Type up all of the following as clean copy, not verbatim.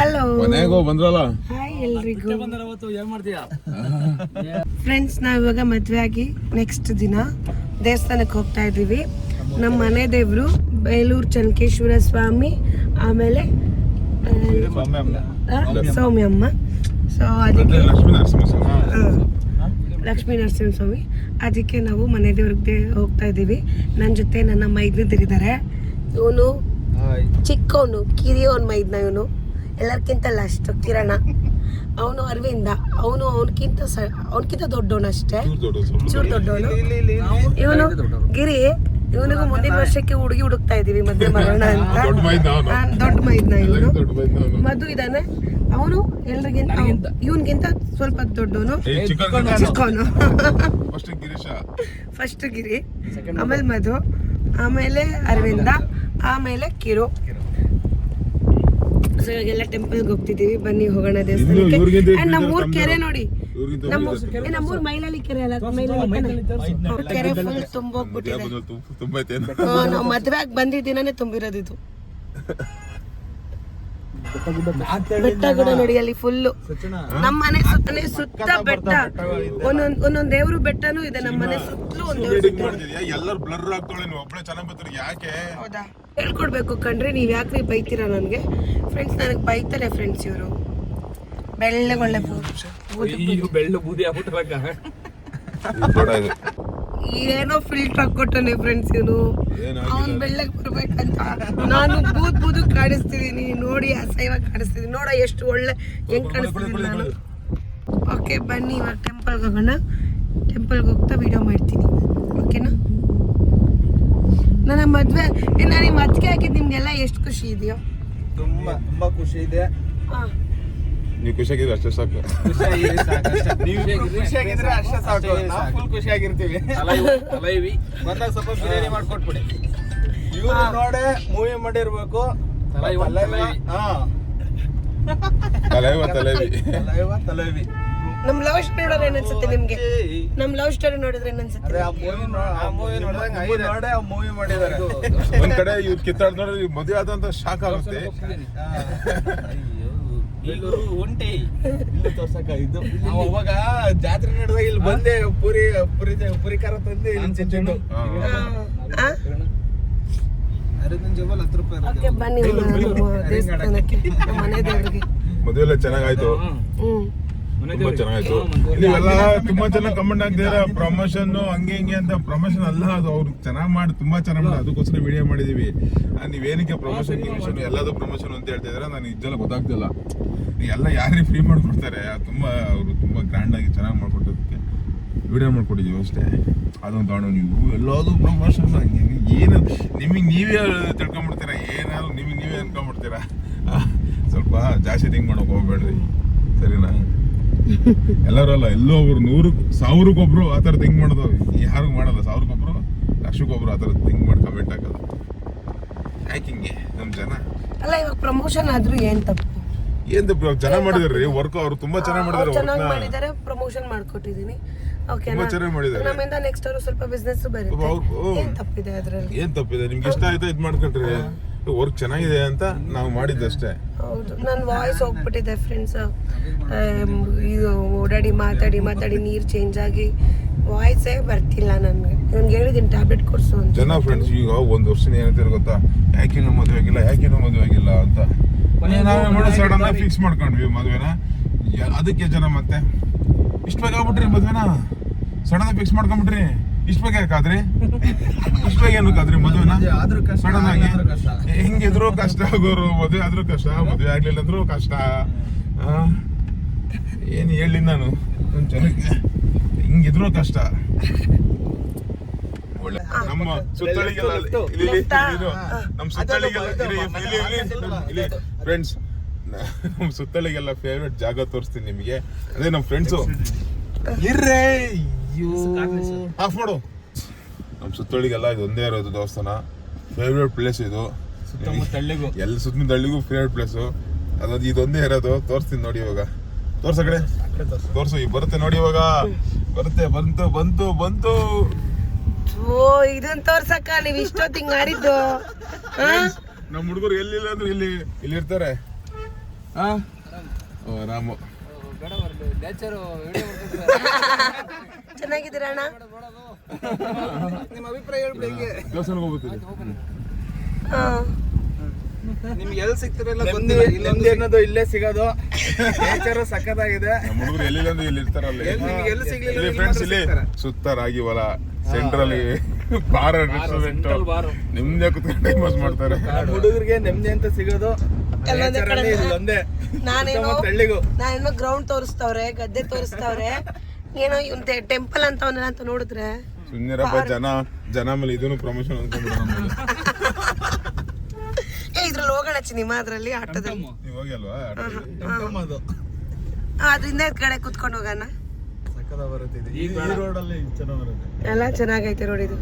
Hello ಮನೆಗೆ ಬಂದ್ರಲ್ಲ. Hi ಎಲ್ರಿಗೂ. ಫ್ರೆಂಡ್ಸ್, ನಾವಿವಾಗ ಮದುವೆ ಆಗಿ ನೆಕ್ಸ್ಟ್ ದಿನ ದೇವಸ್ಥಾನಕ್ಕೆ ಹೋಗ್ತಾ ಇದ್ದೀವಿ. ನಮ್ಮ ಮನೆ ದೇವರು ಬೇಲೂರು ಚನ್ನಕೇಶ್ವರ ಸ್ವಾಮಿ, ಆಮೇಲೆ ಸೌಮ್ಯಮ್ಮ. ಸೊ ಅದಕ್ಕೆ ಲಕ್ಷ್ಮೀ ನರಸಿಂಹ ಸ್ವಾಮಿ, ಅದಕ್ಕೆ ನಾವು ಮನೆ ದೇವ್ರಿಗೆ ಹೋಗ್ತಾ ಇದ್ದೀವಿ. ನನ್ನ ಜೊತೆ ನನ್ನ ಮೈದ್ನದಿರಿದ್ದಾರೆ. ಇವನು ಚಿಕ್ಕವನು, ಕಿರಿಯವನ್ ಮೈದ್ನ. ಇವನು ಎಲ್ಲರಿಗಿಂತ ಅಷ್ಟು ಕಿರಣ. ಅವನು ಅರವಿಂದ. ಅವನಕ್ಕಿಂತ ದೊಡ್ಡವನು ಅಷ್ಟೇ, ಚೂರು ದೊಡ್ಡವನು. ಇವನು ಗಿರಿ. ಇವನಿಗೂ ಮುಂದಿನ ವರ್ಷಕ್ಕೆ ಹುಡುಗಿ ಹುಡುಕ್ತಾ ಇದೀವಿ, ಮದುವೆ ಮಾಡೋಣ ಅಂತ. ದೊಡ್ಡ ಮೈದ್ನ ಇವನು. ಮಧು ಇದ್ದಾನೆ, ಅವನು ಎಲ್ರಿಗಿಂತ ಇವನ್ಗಿಂತ ಸ್ವಲ್ಪ ದೊಡ್ಡವನು, ಚಿಕ್ಕವನು. ಫಸ್ಟ್ ಗಿರಿ, ಆಮೇಲೆ ಮಧು, ಆಮೇಲೆ ಅರವಿಂದ, ಆಮೇಲೆ ಕಿರು. ಸೊ ಇವಾಗೆಲ್ಲ ಟೆಂಪಲ್ಗೆ ಹೋಗ್ತಿದೀವಿ. ಬನ್ನಿ ಹೋಗೋಣ ದೇವಸ್ಥಾನಕ್ಕೆ. ನಮ್ಮೂರ್ ಕೆರೆ ನೋಡಿ, ನಮ್ಮೂರ್ ಮೈಲಾಳಿ ಕೆರೆ ಅಲ್ಲ, ಕೆರೆ ಫುಲ್ ತುಂಬೋಗ್ಬಿಟ್ಟಿದೆ. ನಾವು ಮದ್ವೆ ಆಗಿ ಬಂದಿದ್ದ ದಿನನೇ ತುಂಬಿರೋದು ಇದು. ಬೆಟ್ಟ ಕೂಡ ನೋಡಿ ಅಲ್ಲಿ ಫುಲ್ಲು. ನಮ್ಮ ಮನೆ ಸುತ್ತನೇ ಸುತ್ತ ಬೆಟ್ಟ, ಒಂದೊಂದ್ ದೇವ್ರು ಬೆಟ್ಟನೂ ಇದೆ. ನಮ್ಮ ಮನೆ ಸುತ್ತಲೂ ಒಂದ್ ಹೌದಾ ಹೇಳ್ಕೊಡ್ಬೇಕು ಕಣ್ರಿ. ನೀವ್ ಯಾಕೆ ಬೈತೀರಾ ನನ್ಗೆ? ಫ್ರೆಂಡ್ಸ್, ನನಗೆ ಬೈತಾರೆ ಫ್ರೆಂಡ್ಸ್. ಇವರು ಬೆಳ್ಳಗೊಳ್ಳೆ ಬೂದಿ ಏನೋ ಫಿಲ್ಟರ್ ಹಾಕೊಟ್ಟಾನೆ ಫ್ರೆಂಡ್ಸ್ ಇವನು. ಅವ್ನ್ ಬೆಳ್ಳಗ್ ಬರ್ಬೇಕಂತ ನಾನು ಬೂದ್ ಕಾಣಿಸ್ತಿದೀನಿ ನೋಡಿ, ಅಸಹ್ಯವಾಗಿ ಕಾಣಿಸ್ತಿದೀನಿ. ನೋಡ ಎಷ್ಟು ಒಳ್ಳೆ ಹೆಂಗ್ ಕಾಣಿಸ್ತಿದೀನಿ ನಾನು. ಓಕೆ ಬನ್ನಿ ಇವಾಗ ಟೆಂಪಲ್ಗೆ ಹೋಗೋಣ. ಟೆಂಪಲ್ಗೆ ಹೋಗ್ತಾ ವಿಡಿಯೋ ಮಾಡ್ತೀನಿ, ಓಕೆನಾ? ನನ್ನ ಮದ್ವೆ ನಾನು ಈ ಮದ್ಗೆ ಹಾಕಿದ್ ನಿಮ್ಗೆಲ್ಲ ಎಷ್ಟು ಖುಷಿ ಇದೆಯೋ? ತುಂಬಾ ಖುಷಿ ಇದೆ. ನೀವು ಖುಷಿಯಾಗಿದ್ರೆ ಅಷ್ಟೇ ಸಾಕು. ಖುಷಿಯಾಗಿದ್ರೆ ಅಷ್ಟೇ ಸಾಕು. ನಾವು ಫುಲ್ ಖುಷಿಯಾಗಿರ್ತೀವಿ. ಬಂದಾಗ ಸ್ವಲ್ಪ ಬಿರಿಯಾನಿ ಮಾಡ್ಕೊಟ್ಬಿಡಿ. ಇವ್ರು ನೋಡೆ ಮೂವಿ ಮಾಡಿರ್ಬೇಕು. ತಲೇವಿ. ನಮ್ ಲವ್ ಸ್ಟೋರಿ ನೋಡಿದ್ರೆ ಏನನ್ಸುತ್ತೆ ನಿಮ್ಗೆ? ನಮ್ ಲವ್ ಸ್ಟೋರಿ ನೋಡಿದ್ರೆ ಏನನ್ಸುತ್ತೆ? ಮೂವಿ ಮಾಡಿದಾರೆ. ಒಂದ್ ಕಡೆ ಇವ್ರು ಕಿತ್ತಾಡ್ ನೋಡಿದ್ರೆ ಮದುವೆ ಆದಂತ ಶಾಕ್ ಆಗುತ್ತೆ. ಒಂಟಿ ತೋರ್ಸಕ ಇದು ಅವಾಗ ಜಾತ್ರೆ ನಡೆದಾಗ ಇಲ್ಲಿ ಬಂದೆ ಪುರಿ ಖಾರ ತಂದೆ ಇಲ್ಲಿ ತಿಂದು. ಬನ್ನಿ ದೇವಸ್ಥಾನಕ್ಕೆ, ಮನೆ ದೇವರಿಗೆ. ಮದುವೆ ಎಲ್ಲ ಚೆನ್ನಾಗಾಯ್ತು, ತುಂಬಾ ಚೆನ್ನಾಗಾಯ್ತು. ನೀವೆಲ್ಲ ತುಂಬಾ ಚೆನ್ನಾಗಿ ಕಮೆಂಟ್ ಆಗ್ತಿದಾರೆ. ಪ್ರಮೋಷನ್ ಹಂಗೆ ಹಿಂಗೆ ಅಂತ. ಪ್ರಮೋಷನ್ ಅಲ್ಲ ಅದು, ಅವ್ರು ಚೆನ್ನಾಗಿ ಮಾಡಿ, ತುಂಬಾ ಚೆನ್ನಾಗಿ ಮಾಡಿ, ಅದಕ್ಕೋಸ್ಕರ ವಿಡಿಯೋ ಮಾಡಿದೀವಿ. ನೀವೇನಕ್ಕೆ ಪ್ರಮೋಷನ್ ಎಲ್ಲದೂ ಪ್ರಮೋಷನ್ ಅಂತ ಹೇಳ್ತಿದಾರೆ, ನನಗೆ ಇದೆಲ್ಲ ಗೊತ್ತಾಗ್ತಿಲ್ಲ. ಎಲ್ಲ ಯಾರಿಗೆ ಫ್ರೀ ಮಾಡ್ಕೊಡ್ತಾರೆ, ಅವರು ತುಂಬಾ ಗ್ರ್ಯಾಂಡ್ ಆಗಿ ಚೆನ್ನಾಗಿ ಮಾಡ್ಕೊಟ್ಟೋದಕ್ಕೆ ವಿಡಿಯೋ ಮಾಡ್ಕೊಟ್ಟಿದೀವಿ ಅಷ್ಟೇ. ಅದೊಂದು ತಗೊಂಡು ನೀವು ಎಲ್ಲದೂ ಪ್ರಮೋಷನ್ ಏನು ನಿಮಗೆ ನೀವೇ ತಿಳ್ಕೊಂಬಿಡ್ತೀರಾ, ಏನಾದ್ರು ನಿಮಗೆ ನೀವೇ ಅನ್ಕೊಂಡ್ಬಿಡ್ತೀರಾ. ಸ್ವಲ್ಪ ಜಾಸ್ತಿ ಥಿಂಕ್ ಮಾಡೋಕೆ ಹೋಗ್ಬೇಡ್ರಿ, ಸರಿನಾ? ಎಲ್ಲರೂ ಅಲ್ಲ, ಎಲ್ಲೋ ಒಬ್ರು 100,000-1000 ಆ ಥರ ಥಿಂಕ್ ಮಾಡೋದು ಯಾರಿಗೂ ಮಾಡಲ್ಲ. 1000-1 ಲಕ್ಷಕ್ಕೊಬ್ರು ಆ ಥರ ಥಿಂಕ್ ಮಾಡಿ ಕಮೆಂಟ್ ಹಾಕಲ್ಲ. ಯಾಕಿಂಗೆ ನಮ್ಮ ಜನ ಅಲ್ಲ, ಇವಾಗ ಪ್ರಮೋಷನ್ ಆದ್ರೂ ಏನ್ ತಪ್ಪು? ಏನ್ ತಪ್ಪು? ಚೆನ್ನಾಗಿ ಮಾಡಿದಾರೆ ವರ್ಕ್. ಅವರು ತುಂಬಾ ಚೆನ್ನಾಗಿ ಮಾಡಿದ್ದಾರೆ. ಪ್ರಮೋಷನ್ ಮಾಡ್ಕೊಟ್ಟಿದೀನಿ, ಓಕೆ. ಚೆನ್ನಾಗಿ ಮಾಡಿದ್ದಾರೆ. ನಮ್ಮಿಂದ ನೆಕ್ಸ್ಟ್ ಅವರು ಸ್ವಲ್ಪ ಬಿಸ್ನೆಸ್ ಬರುತ್ತೆ. ಏನ್ ತಪ್ಪಿದೆ ಅದ್ರಲ್ಲಿ? ಏನ್ ತಪ್ಪಿದೆ? ನಿಮ್ಗೆ ಇಷ್ಟ ಆಯ್ತಾ ಇದ್ ಮಾಡ್ಕೊಂಡ್ರಿ. ವರ್ಕ್ ಚೆನ್ನಾಗಿದೆ ಅಂತ ನಾವು ಮಾಡಿದ್ದಷ್ಟೇ. ಹೌದು, ನನ್ನ ವಾಯ್ಸ್ ಹೋಗ್ಬಿಟ್ಟಿದೆ ಫ್ರೆಂಡ್ಸ್. ಇದು ಓಡಾಡಿ ಮಾತಾಡಿ ನೀರು ಚೇಂಜ್ ಆಗಿ ವಾಯ್ಸೇ ಬರ್ತಿಲ್ಲ ನನ್ಗೆ. ನನ್ಗೆ ಹೇಳಿದೀನಿ ಟ್ಯಾಬ್ಲೆಟ್ ಕೊಡ್ಸು ಅಂತ. ಜನ ಫ್ರೆಂಡ್ಸ್ ಈಗ ಒಂದ್ ವರ್ಷ ಏನಂತಾರೆ ಗೊತ್ತಾ? ಯಾಕಿನ್ನೂ ಮದುವೆ ಆಗಿಲ್ಲ ಅಂತ ನಾವೇ ಸಡನ್ ಆಗಿ ಫಿಕ್ಸ್ ಮಾಡ್ಕೊಂಡ್ವಿ ಮದುವೆನ. ಅದಕ್ಕೆ ಜನ ಮತ್ತೆ ಇಷ್ಟ ಬೇಗ ಆಗ್ಬಿಟ್ರಿ ಮದುವೆನ, ಸಡನ್ ಆಗಿ ಫಿಕ್ಸ್ ಮಾಡ್ಕೊಂಡ್ಬಿಟ್ರಿ. ಇಷ್ಟ ಬೇಗ ಯಾಕಾದ್ರಿ? ಇಷ್ಟ ಬೇಗ ಏನಕ್ಕಾದ್ರಿ ಮದುವೆನ ಸಡನ್ ಆಗಿ? ಹೆಂಗಿದ್ರು ಕಷ್ಟ ಆಗೋರು, ಮದುವೆ ಆದ್ರೂ ಕಷ್ಟ, ಮದುವೆ ಆಗ್ಲಿಲ್ಲ ಅಂದ್ರೂ ಕಷ್ಟ. ಏನ್ ಹೇಳಿ ನಾನು ಜನಕ್ಕೆ, ಹಿಂಗಿದ್ರು ಕಷ್ಟ. ನಮ್ಮ ಸುತ್ತಳಿಗೆಲ್ಲ ಫ್ರೆಂಡ್ಸ್, ನಮ್ಮ ಸುತ್ತಳಿಗೆಲ್ಲ ಫೇವ್ರೆಟ್ ಜಾಗ ತೋರಿಸ್ತೀನಿ ನಿಮಗೆ. ಅದೇ ನಮ್ಮ ಫ್ರೆಂಡ್ಸು ಆಫ್ ಮಾಡು. ನಮ್ಮ ಸುತ್ತಳಿಗೆಲ್ಲ ಇದೊಂದೇ ಇರೋದು ದೇವಸ್ಥಾನ, ಫೇವ್ರೆಟ್ ಪ್ಲೇಸ್ ಇದು. ಎಲ್ಲ ಸುತ್ತಮುತ್ತ ಹಳ್ಳಿಗೂ ಫೇವ್ರೆಟ್ ಪ್ಲೇಸು ಅದು, ಇದೊಂದೇ ಇರೋದು. ತೋರಿಸ್ತೀನಿ ನೋಡಿ ಇವಾಗ. ತೋರ್ಸ ಕಡೆ ತೋರ್ಸು. ಈಗ ಬರುತ್ತೆ ನೋಡಿ, ಇವಾಗ ಬರುತ್ತೆ. ಬಂತು. ಓ, ಇದನ್ನ ತೋರ್ಸಕ್ಕ ನೀವ್ ಇಷ್ಟೊತ್ತಿಂಗ್ ಮಾಡಿದ್ದು? ನಮ್ಮ ಹುಡುಗರು ಎಲ್ಲಿಲ್ಲ ಅಂದ್ರೆ ಇಲ್ಲಿ ಇರ್ತಾರೆ. ರಾಮು ಚೆನ್ನಾಗಿದ್ದೀರಾ ಅಣ್ಣ? ನಿಮ್ಮ ಅಭಿಪ್ರಾಯ ಹೇಳ್ಬಿಡಿ. ದೇವಸ್ಥಾನಕ್ಕೆ ಹೋಗ್ತೀವಿ. ನಿಮ್ಗೆ ಎಲ್ಲಿ ಸಿಗ್ತಿರಲ್ಲ ಗೊತ್ತಿಲ್ಲ. ನೆಮ್ಮದಿ ಅನ್ನೋದು ಇಲ್ಲೇ ಸಿಗೋದು. ನೇಚರ್ ಸಖತ್ತಾಗಿದೆ. ನಮ್ಮ ಹುಡುಗರು ಎಲ್ಲಿಂದ ಇಲ್ಲಿ ಇರ್ತಾರಲ್ಲ. ನಿಮ್ಗೆ ಎಲ್ಲಿ ಸಿಗ್ಲಿಲ್ಲ ಫ್ರೆಂಡ್ಸ್ ಇಲ್ಲಿ ಸುತ್ತ ರಾಗಿ ಹೊಲ ಸೆಂಟ್ರಲ್ ಬಾರ್ ರೆಸ್ಟೋರೆಂಟ್ ನಿಮ್ದೇ ಕುತ್ಕೊಂಡು ಟೈಮ್ ಪಾಸ್ ಮಾಡ್ತಾರೆ. ಹುಡುಗರಿಗೆ ನೆಮ್ಮದಿ ಅಂತ ಸಿಗೋದು ಒಂದೇ. ನಾನೇನೋ ಗ್ರೌಂಡ್ ತೋರಿಸ್ತವ್ರೆ, ಗದ್ದೆ ತೋರಿಸ್ತವ್ರೆ, ಏನೋ ಇವ್ನ ಟೆಂಪಲ್ ಅಂತ ಅಂತ ನೋಡಿದ್ರೆ ಸುಮ್ಮನಿರಪ್ಪ. ಜನ ಮೇಲೆ ಇದನ್ನು ಪ್ರಮೋಷನ್ ಅನ್ಕೊಂಡ್ಬಿಡೋಣ. ಇದ್ರಲ್ಲಿ ಹೋಗೋಣ ನಿಮ್ಮ ಅದ್ರಲ್ಲಿ ಆಟೋದಲ್ಲಿ. ನೀವು ಹೋಗಿ ಅಲ್ವಾ ಅದ್ರಿಂದ ಕಡೆ ಕುತ್ಕೊಂಡು ಹೋಗೋಣ. ಈ ರೋಡಲ್ಲಿ ಚೆನ್ನಾಗಿ ಬರುತ್ತೆ. ಎಲ್ಲ ಚೆನ್ನಾಗೈತೆ ರೋಡ್ ಇದು.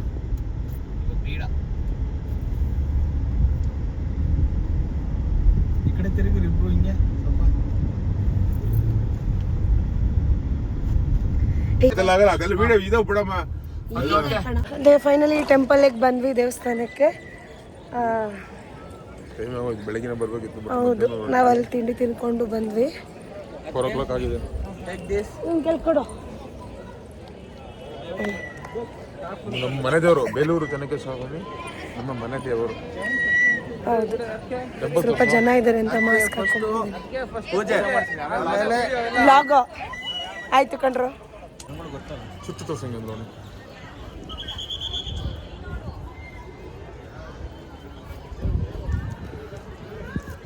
ಈ ಕಡೆ ತಿರುಗಿ ಇಬ್ರು ಹಿಂಗೆ ಅದೆಲ್ಲ ವಿಡಿಯೋ ಇದಾವ್ ಬಿಡಮ್ಮ. ಫೈನಲಿ ಟೆಂಪಲ್ಗೆ ಬಂದ್ವಿ, ದೇವಸ್ಥಾನಕ್ಕೆ. ಬೆಳಗಿನ ಬರ್ಬೇಕಿತ್ತು. ಹೌದು, ನಾವು ಅಲ್ಲಿ ತಿಂಡಿ ತಿನ್ಕೊಂಡು ಬಂದ್ವಿ. 4 o'clock ಆಗಿದೆ. ಕೇಳ್ಕೊಡು. ನಮ್ಮ ಮನೆ ದೇವರು ಬೇಲೂರು ಚೆನ್ನಕೇಶ್ವರ ಸ್ವಾಮಿ ನಮ್ಮ ಮನೆ ದೇವರು. ಹೌದು, ಸ್ವಲ್ಪ ಜನ ಇದ್ದಾರೆ ಅಂತ ಮಾಸ್ಕ್ ಹಾಕೊಂಡು ವ್ಲಾಗ್ ಆಯ್ತು ಕಣ್ರು. ಸುತ್ತು ತೋರ್ಸಂಗೆ ನೋಡಿ.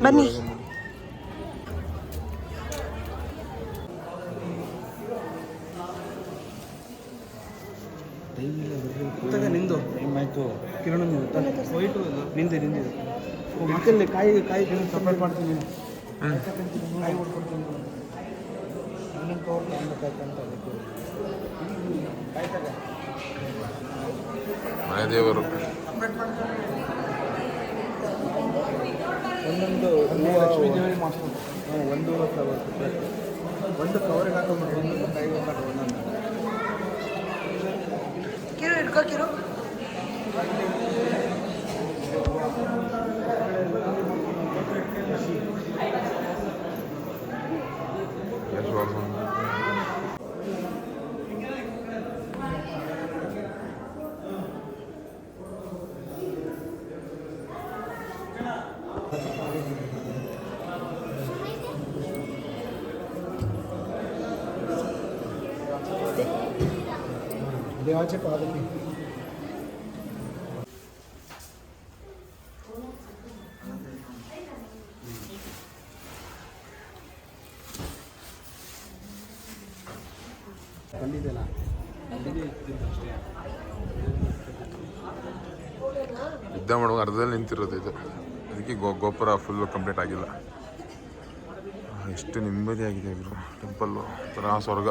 ಬನ್ನಿ. ನಿಂದು ಆಯ್ತು ಕಿರಣ ವೈಟು ನಿಂದು ಮಕ್ಕಳಲ್ಲಿ ಕಾಯಿ ಸಪ್ರೇಟ್ ಮಾಡ್ತೀನಿ. ಕಾಯಿ ಹೊಡ್ಕೊಡ್ತೀನಿ. ಮನೆ ದೇವರು ಒಂದೊಂದು ಲಕ್ಷ್ಮೀ ದೇವರಿಗೆ ಮಾಡಿಸ್ಬೋದು. ಒಂದು ಒಂದು ಕವರಿಗೆ ಹಾಕೊಂಡ್ಬಿಟ್ಟು ಒಂದೊಂದು ಕಾಯಿ ಹಾಕೊಂಡು ಒಂದೊಂದು ಕಿರು ಹಿಡ್ಕೋ ಕಿರು. देवाचे पादुके ಯುದ್ಧ ಮಾಡುವಾಗ ಅರ್ಧದಲ್ಲಿ ನಿಂತಿರೋದು ಇದು. ಅದಕ್ಕೆ ಗೋಪುರ ಫುಲ್ಲು ಕಂಪ್ಲೀಟ್ ಆಗಿಲ್ಲ. ಎಷ್ಟು ನೆಮ್ಮದಿಯಾಗಿದೆ ಇವರು ಟೆಂಪಲ್ಲು, ಒಂಥರ ಸ್ವರ್ಗ.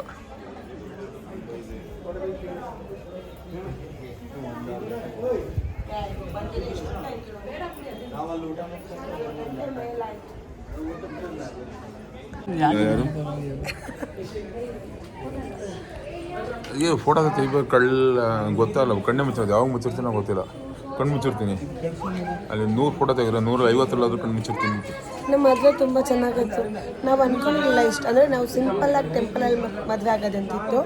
ಅಯ್ಯೋ ಫೋಟೋ ತೆಗಿಬೇಕು. ಗೊತ್ತಲ್ಲ, ಕಣ್ಣೆ ಮುಚ್ಚಿರೋದು. ಯಾವಾಗ ಮುಚ್ಚಿರ್ತೀನಿ ಗೊತ್ತಿಲ್ಲ. ಕಣ್ಣು ಮುಚ್ಚಿರ್ತೀನಿ. ಅಲ್ಲಿ 100 ಫೋಟೋ ತೆಗೆದ್ರೆ 150 ಕಣ್ಣು ಮುಚ್ಚಿರ್ತೀನಿ. ನಮ್ಮ ಮದುವೆ ತುಂಬ ಚೆನ್ನಾಗಿತ್ತು. ನಾವು ಅಂದ್ಕೊಂಡಿರಲಿಲ್ಲ ಇಷ್ಟು, ಅಂದರೆ ನಾವು ಸಿಂಪಲ್ಲಾಗಿ ಟೆಂಪಲಲ್ಲಿ ಮದುವೆ ಆಗೋದಂತಿತ್ತು.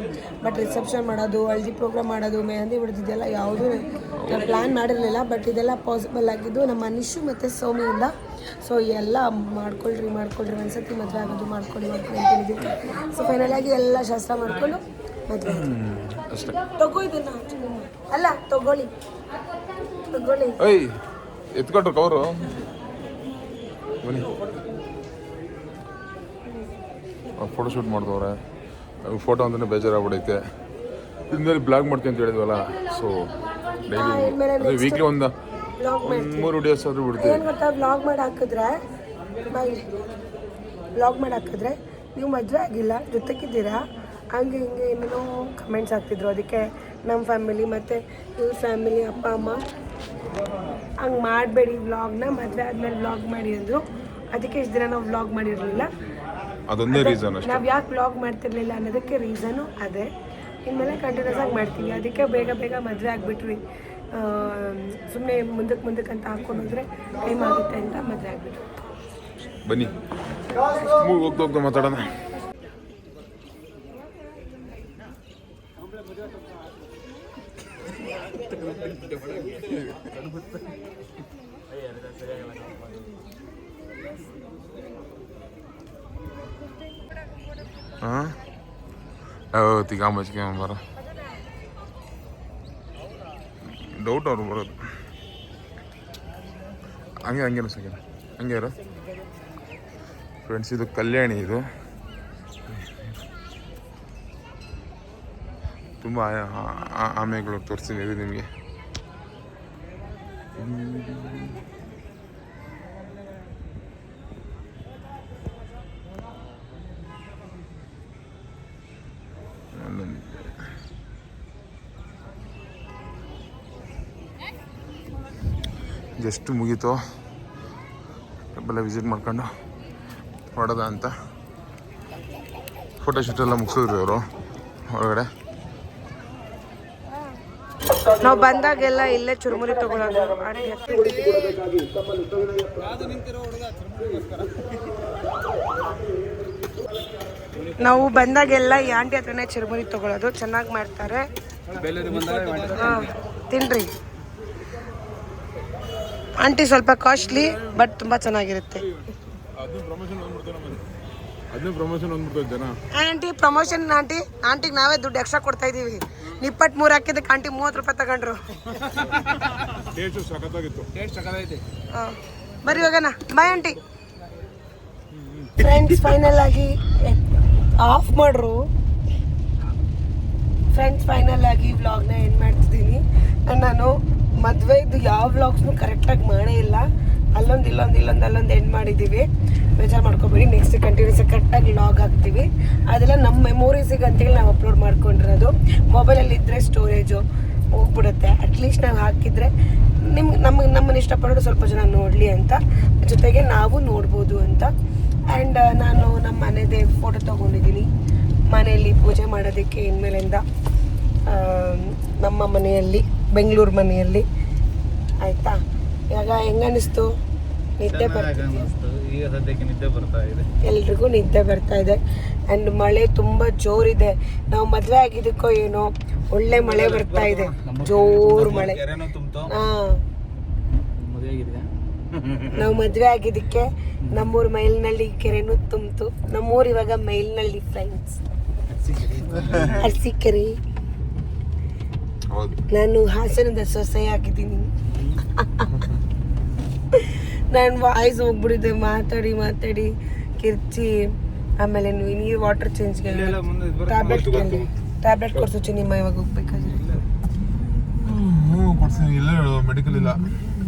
ಬಟ್ ರಿಸೆಪ್ಷನ್ ಮಾಡೋದು, ಹಳದಿ ಪ್ರೋಗ್ರಾಮ್ ಮಾಡೋದು, ಮೆಹಂದಿ ಬಿಡೋದಿದೆಲ್ಲ ಯಾವುದೂ ನಾವು ಪ್ಲ್ಯಾನ್ ಮಾಡಿರಲಿಲ್ಲ. ಬಟ್ ಇದೆಲ್ಲ ಪಾಸಿಬಲ್ ಆಗಿದ್ದು ನಮ್ಮ ಅನಿಶು ಮತ್ತು ಸೌಮಿಯಿಂದ. ಸೊ ಎಲ್ಲ ಮಾಡ್ಕೊಳ್ರಿ ಒಂದ್ಸತಿ ಮದುವೆ ಆಗೋದು ಮಾಡ್ಕೊಳ್ಳಿ ಅಂತಿದ್ದೀವಿ. ಸೊ ಫೈನಲಾಗಿ ಎಲ್ಲ ಶಾಸ್ತ್ರ ಮಾಡಿಕೊಂಡು ಮದುವೆ ಅಷ್ಟೇ. ತಗೋ ಇದನ್ನ, ಅಲ್ಲ ತಗೊಳ್ಳಿ. ಏಯ್ ಎತ್ಕೊಟ್ರು ಕವರು. ಬನ್ನಿ, ಫೋಟೋ ಶೂಟ್ ಮಾಡ್ದವ್ರೆ. ಫೋಟೋ ಅಂತಲೇ ಬೇಜಾರಾಗ್ಬಿಡೈತೆ. ಇದ್ಮೇಲೆ ಬ್ಲಾಗ್ ಮಾಡ್ತೀನಿ ಅಂತ ಹೇಳಿದ್ವಲ್ಲ. ಸೊ ಡೈಲಿ ವೀಕ್ಲಿ ಒಂದು 3 ವಿಡಿಯೋಸ್ ಆದರೂ ಬಿಡ್ತೀವಿ. ಏನು ಗೊತ್ತಾ, ವ್ಲಾಗ್ ಮಾಡಿ ಹಾಕಿದ್ರೆ ನೀವು ಮದುವೆ ಆಗಿಲ್ಲ, ಜೊತೆಗಿದ್ದೀರಾ, ಹಂಗೆ ಹಿಂಗೆ ಏನೇನೋ ಕಮೆಂಟ್ಸ್ ಆಗ್ತಿದ್ರು. ಅದಕ್ಕೆ ನಮ್ಮ ಫ್ಯಾಮಿಲಿ ಮತ್ತು ಇವ್ರ ಫ್ಯಾಮಿಲಿ, ಅಪ್ಪ ಅಮ್ಮ ಹಂಗೆ ಮಾಡಬೇಡಿ ವ್ಲಾಗ್ನ, ಮದುವೆ ಆದಮೇಲೆ ವ್ಲಾಗ್ ಮಾಡಿ ಅಂದರು. ಅದಕ್ಕೆ ಇಷ್ಟು ದಿನ ನಾವು ವ್ಲಾಗ್ ಮಾಡಿರಲಿಲ್ಲ. ಅದೊಂದೇ ರೀಸನ್. ನಾವು ಯಾಕೆ ವ್ಲಾಗ್ ಮಾಡ್ತಿರ್ಲಿಲ್ಲ ಅನ್ನೋದಕ್ಕೆ ರೀಸನು ಅದೇ. ಇನ್ಮೇಲೆ ಕಂಟಿನ್ಯೂಸ್ ಆಗಿ ಮಾಡ್ತೀವಿ. ಅದಕ್ಕೆ ಬೇಗ ಮದುವೆ ಆಗಿಬಿಟ್ವಿ. ಸುಮ್ಮನೆ ಮುಂದಕ್ಕೆ ಅಂತ ಹಾಕ್ಕೊಂಡೋದ್ರೆ ಟೈಮ್ ಆಗುತ್ತೆ ಅಂತ ಮದುವೆ ಆಗಿಬಿಟ್ವಿ. ಬನ್ನಿ ಹೋಗ್ತಾ ಹೋಗ್ತಾ ಮಾತಾಡೋಣ. ಹಾಂ ತಿಗ ಮಚ್ಕೆ ಬರ ಡೌಟ್ ಅವ್ರು ಬರೋದು ಹಂಗೆ ಹಂಗೇನು ಸೆಕೆಂಡ್ ಹಂಗೆ ಇರೋ ಫ್ರೆಂಡ್ಸ್. ಇದು ಕಲ್ಯಾಣಿ, ಇದು ತುಂಬ ಆಮೆಗಳು ತೋರಿಸ್ತೀನಿ ಇದು ನಿಮಗೆ. ಜಸ್ಟ್ ಮುಗೀತು, ಎಲ್ಲ ವಿಸಿಟ್ ಮಾಡ್ಕೊಂಡು ಹೊಡೆದ ಅಂತ ಫೋಟೋಶೂಟ್ ಎಲ್ಲ ಮುಗಿಸಿದ್ರು ಅವರು ಹೊರಗಡೆ. ನಾವು ಬಂದಾಗೆಲ್ಲ ಇಲ್ಲೇ ಚುರುಮುರಿ ತಗೊಳ್ಳೋದು. ನಾವು ಬಂದಾಗೆಲ್ಲ ಈ ಆಂಟಿ ಹತ್ರನೇ ಚುರುಮುರಿ ತಗೊಳ್ಳೋದು. ಚೆನ್ನಾಗಿ ಮಾಡ್ತಾರೆ, ತಿನ್ರಿ. ಆಂಟಿ ಸ್ವಲ್ಪ ಕಾಸ್ಟ್ಲಿ ಬಟ್ ತುಂಬಾ ಚೆನ್ನಾಗಿರುತ್ತೆ. ಆಂಟಿ ಪ್ರಮೋಷನ್ ಆಂಟಿಗೆ ನಾವೇ ದುಡ್ಡು ಎಕ್ಸ್ಟ್ರಾ ಕೊಡ್ತಾ ಇದೀವಿ. 23 ಹಾಕಿದಕ್ಕೆ ಆಂಟಿ 30 ರೂಪಾಯಿ ತಗೊಂಡ್ರು. ಬರ್ರಿ ಹೋಗೋಣ. Bye aunty. ಫ್ರೆಂಡ್ಸ್ ಫೈನಲ್ ಆಗಿ ಆಫ್ ಮಾಡ್ರು. ಫ್ರೆಂಡ್ಸ್ ಫೈನಲ್ ಆಗಿ ವ್ಲಾಗ್ನ ಎಂಡ್ ಮಾಡ್ತಿದ್ದೀನಿ. ನಾನು ಮದುವೆದು ಯಾವ ವ್ಲಾಗ್ಸ್ನು ಕರೆಕ್ಟಾಗಿ ಮಾಡೇ ಇಲ್ಲ. ಅಲ್ಲೊಂದು ಎಂಡ್ ಮಾಡಿದ್ದೀವಿ. ಬೇಜಾರು ಮಾಡ್ಕೊಬೇಡಿ. ನೆಕ್ಸ್ಟ್ ಕಂಟಿನ್ಯೂಸ್ ಕರೆಕ್ಟಾಗಿ ವ್ಲಾಗ್ ಹಾಕ್ತೀವಿ. ಅದೆಲ್ಲ ನಮ್ಮ ಮೆಮೊರೀಸಿಗೆ ಅಂತೇಳಿ ನಾವು ಅಪ್ಲೋಡ್ ಮಾಡ್ಕೊಂಡಿರೋದು. ಮೊಬೈಲಲ್ಲಿ ಇದ್ದರೆ ಸ್ಟೋರೇಜು ಹೋಗ್ಬಿಡುತ್ತೆ. ಅಟ್ಲೀಸ್ಟ್ ನಾವು ಹಾಕಿದರೆ ನಮ್ಮನ್ನು ಇಷ್ಟಪಡೋದು ಸ್ವಲ್ಪ ಜನ ನೋಡಲಿ ಅಂತ, ಜೊತೆಗೆ ನಾವು ನೋಡ್ಬೋದು ಅಂತ. ಆ್ಯಂಡ್ ನಾನು ನಮ್ಮ ಮನೆದೇ ಫೋಟೋ ತೊಗೊಂಡಿದ್ದೀನಿ. ಮನೆಯಲ್ಲಿ ಪೂಜೆ ಮಾಡೋದಕ್ಕೆ ಇನ್ಮೇಲಿಂದ ನಮ್ಮ ಮನೆಯಲ್ಲಿ, ಬೆಂಗಳೂರು ಮನೆಯಲ್ಲಿ. ಆಯಿತಾ? ಇವಾಗ ಹೆಂಗನ್ನಿಸ್ತು? ನಿದ್ದೆ ಬರ್ತಿದೆ. ಈಗ ಸದ್ಯಕ್ಕೆ ನಿದ್ದೆ ಬರ್ತಾ ಇದೆ, ಎಲ್ರಿಗೂ ನಿದ್ದೆ ಬರ್ತಾ ಇದೆ. ಆ್ಯಂಡ್ ಮಳೆ ತುಂಬ ಜೋರಿದೆ. ನಾವು ಮದುವೆ ಆಗಿದ್ದಕ್ಕೋ ಏನೋ ಒಳ್ಳೆ ಮಳೆ ಬರ್ತಾ ಇದೆ, ಜೋರು ಮಳೆ. ಹಾಂ, ನಾವು ಮದುವೆ ಆಗಿದ್ದಕ್ಕೆ ನಮ್ಮೂರು ಮೈಲ್ನಳ್ಳಿ ಕೆರೆನೂ ತುಂಬಿತು. ನಮ್ಮೂರು ಇವಾಗ ಮೈಲ್ನಳ್ಳಿ ಫ್ರೆಂಡ್ಸ್, ಅರಸೀಕೆರೆ. ನಾನು ಹಾಸನದ ಸೊಸೆ ಆಗಿದ್ದೀನಿ. ನಾನು ವಾಯ್ಸ್ ಹೋಗ್ಬಿಟ್ಟಿದ್ದೆ ಮಾತಾಡಿ ಕಿರ್ಚಿ. ಆಮೇಲೆ ನೀರು ವಾಟರ್ ಚೇಂಜ್ಗೆ ಟ್ಯಾಬ್ಲೆಟ್ ಕೊಡ್ಸು ನಿಮ್ಮ ಇವಾಗ ಹೋಗ್ಬೇಕಾದ್ರೆ. ಕೊಡ್ತೀನಿ, ಇಲ್ಲ ಮೆಡಿಕಲ್ ಇಲ್ಲ.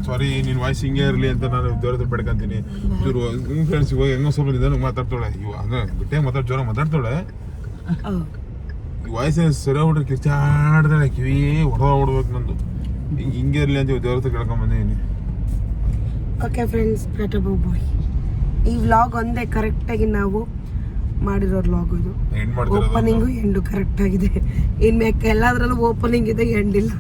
ಸಾರಿ, ನಿನ್ನ ವಾಯ್ಸ್ ಹಿಂಗೆ ಇರಲಿ ಅಂತ ನಾನು ದೇವ್ರ ಬೇಡ್ಕೊಂತೀನಿ. ಇವರು ಫ್ರೆಂಡ್ಸ್ ಇವಾಗ ಹೆಂಗೋ ಸ್ವಲ್ಪ ನಿಧಾನ ಮಾತಾಡ್ತಾಳೆ. ಇವಾಗ ಗಟ್ಟಿಯಾಗಿ ಜೋರ ಮಾತಾಡ್ತಾಳೆ. ವಾಯ್ಸ್ ಸರಿ ಹೋಗ್ಬಿಟ್ರೆ ಕಿರ್ಚಾಡ್ತಾಳೆ, ಕಿವಿ ಹೊಡ್ಬೇಕು ನಂದು. ಹಿಂಗೆ ಇರಲಿ ಅಂತ ದೇವ್ರ ಹತ್ರ ಕೇಳ್ಕೊಂಬಂದಿದ್ದೀನಿ. ಓಕೆ ಫ್ರೆಂಡ್ಸ್, ಟಾಟಾ ಬಾಯ್. ಈ ವ್ಲಾಗ್ ಒಂದೇ ಕರೆಕ್ಟಾಗಿ ನಾವು ಮಾಡಿರೋ ವ್ಲಾಗ್ ಇದು. ಓಪನಿಂಗು ಎಂಡು ಕರೆಕ್ಟ್ ಆಗಿದೆ. ಇನ್ನು ಎಲ್ಲದರಲ್ಲೂ ಓಪನಿಂಗ್ ಇದೆ, ಎಂಡ್ ಇಲ್ಲ.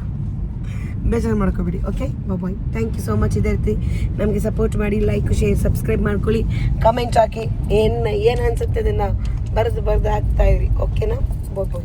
ಬೇಜಾರು ಮಾಡ್ಕೊಬೇಡಿ. Okay bye. Thank you so much. ಇದೇ ರೀತಿ ನಮಗೆ ಸಪೋರ್ಟ್ ಮಾಡಿ, ಲೈಕ್, ಶೇರ್, ಸಬ್ಸ್ಕ್ರೈಬ್ ಮಾಡ್ಕೊಳ್ಳಿ. ಕಮೆಂಟ್ಸ್ ಹಾಕಿ, ಏನು ಅನಿಸುತ್ತೆ ಅದನ್ನು ಬರೆದು ಹಾಕ್ತಾ ಇರಿ. ಓಕೆನಾ? ಬಾಯ್.